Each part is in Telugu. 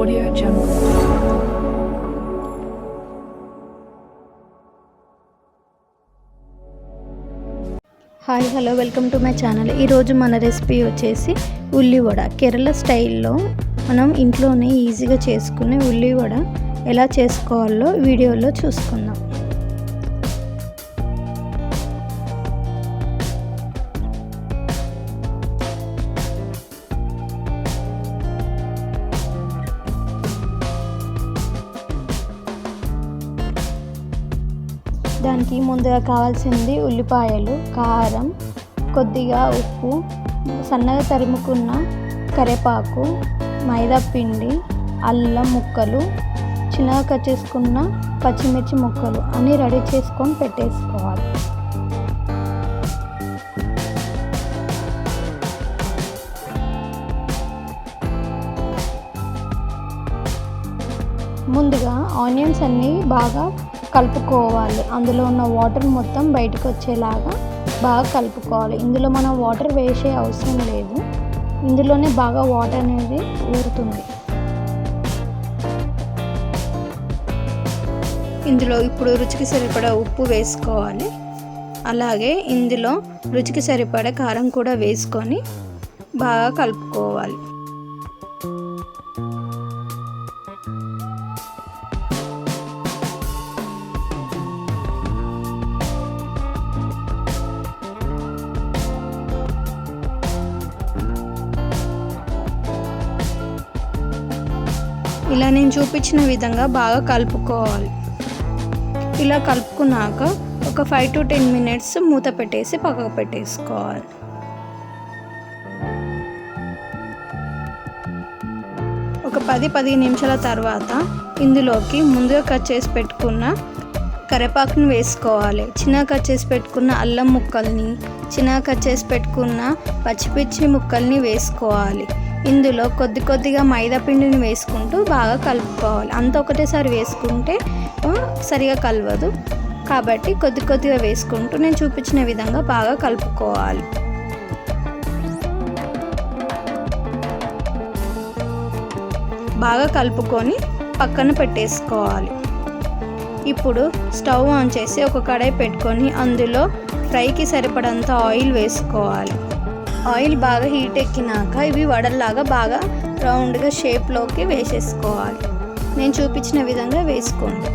Audio Jungle. Hi hello welcome to my channel. ఈరోజు మన రెసిపీ వచ్చేసి ఉల్లివడ. కేరళ స్టైల్లో మనం ఇంట్లోనే ఈజీగా చేసుకునే ఉల్లివడ ఎలా చేసుకోవాలో వీడియోలో చూసుకుందాం. దానికి ముందుగా కావాల్సింది ఉల్లిపాయలు, కారం, కొద్దిగా ఉప్పు, సన్నగా తరుముకున్న కరివేపాకు, మైదా పిండి, అల్లం ముక్కలు, చిన్నగా కట్ చేసుకున్న పచ్చిమిర్చి ముక్కలు అన్నీ రెడీ చేసుకొని పెట్టేసుకోవాలి. ముందుగా ఆనియన్స్ అన్నీ బాగా కలుపుకోవాలి. అందులో ఉన్న వాటర్ మొత్తం బయటకు వచ్చేలాగా బాగా కలుపుకోవాలి. ఇందులో మనం వాటర్ వేసే అవసరం లేదు, ఇందులోనే బాగా వాటర్ అనేది ఊరుతుంది. ఇందులో ఇప్పుడు రుచికి సరిపడా ఉప్పు వేసుకోవాలి. అలాగే ఇందులో రుచికి సరిపడా కారం కూడా వేసుకొని బాగా కలుపుకోవాలి. ఇలా నేను చూపించిన విధంగా బాగా కలుపుకోవాలి. ఇలా కలుపుకున్నాక ఒక 5 to 10 minutes మూత పెట్టేసి పక్కకు పెట్టేసుకోవాలి. ఒక 10-15 నిమిషాల తర్వాత ఇందులోకి ముందుగా కట్ చేసి పెట్టుకున్న కరివేపాకుని వేసుకోవాలి. చిన్నగా కట్ చేసి పెట్టుకున్న అల్లం ముక్కల్ని, చిన్నగా కట్ చేసి పెట్టుకున్న పచ్చిమిర్చి ముక్కల్ని వేసుకోవాలి. ఇందులో కొద్దిగా మైదా పిండిని వేసుకుంటూ బాగా కలుపుకోవాలి. అంత ఒకటేసారి వేసుకుంటే సరిగా కలవదు, కాబట్టి కొద్దిగా వేసుకుంటూ నేను చూపించిన విధంగా బాగా కలుపుకోవాలి. బాగా కలుపుకొని పక్కన పెట్టేసుకోవాలి. ఇప్పుడు స్టవ్ ఆన్ చేసి ఒక కడాయి పెట్టుకొని అందులో ఫ్రైకి సరిపడంత ఆయిల్ వేసుకోవాలి. ఆయిల్ బాగా హీట్ ఎక్కినాక ఇవి వడల్లాగా బాగా రౌండ్గా షేప్లోకి వేసేసుకోవాలి. నేను చూపించిన విధంగా వేసుకోండి.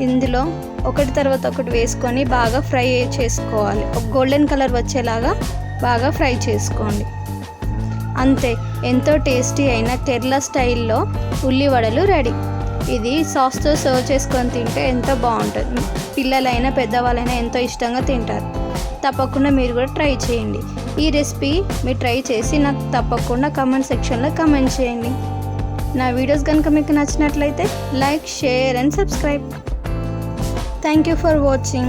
ఇందులో ఒకటి తర్వాత ఒకటి వేసుకొని బాగా ఫ్రై చేసుకోవాలి. ఒక గోల్డెన్ కలర్ వచ్చేలాగా బాగా ఫ్రై చేసుకోండి. అంతే, ఎంతో టేస్టీ అయిన కేరళ స్టైల్లో ఉల్లివడలు రెడీ. ఇది సాస్తో సర్వ్ చేసుకొని తింటే ఎంతో బాగుంటుంది. పిల్లలైనా పెద్దవాళ్ళైనా ఎంతో ఇష్టంగా తింటారు. తప్పకుండా మీరు కూడా ట్రై చేయండి. ఈ రెసిపీ మీరు ట్రై చేసి నాకు తప్పకుండా కామెంట్ సెక్షన్లో కామెంట్ చేయండి. నా వీడియోస్ కనుక మీకు నచ్చినట్లయితే like, share and subscribe. Thank you for watching.